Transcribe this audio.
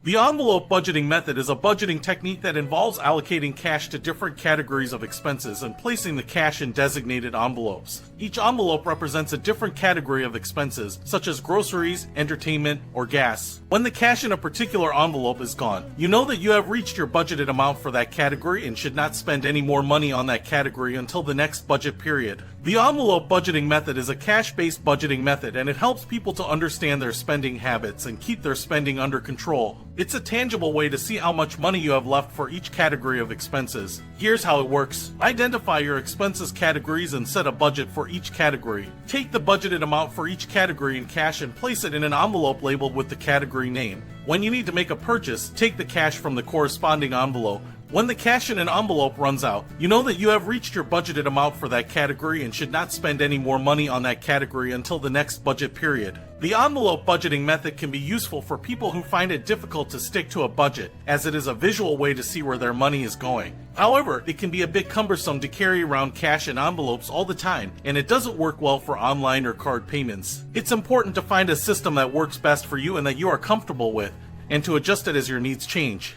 The envelope budgeting method is a budgeting technique that involves allocating cash to different categories of expenses and placing the cash in designated envelopes. Each envelope represents a different category of expenses, such as groceries, entertainment, or gas. When the cash in a particular envelope is gone, you know that you have reached your budgeted amount for that category and should not spend any more money on that category until the next budget period. The envelope budgeting method is a cash-based budgeting method, and it helps people to understand their spending habits and keep their spending under control. It's a tangible way to see how much money you have left for each category of expenses. Here's how it works. Identify your expenses categories and set a budget for each category. Take the budgeted amount for each category in cash and place it in an envelope labeled with the category name. When you need to make a purchase, take the cash from the corresponding envelope. When the cash in an envelope runs out, you know that you have reached your budgeted amount for that category and should not spend any more money on that category until the next budget period. The envelope budgeting method can be useful for people who find it difficult to stick to a budget, as it is a visual way to see where their money is going. However, it can be a bit cumbersome to carry around cash in envelopes all the time, and it doesn't work well for online or card payments. It's important to find a system that works best for you and that you are comfortable with, and to adjust it as your needs change.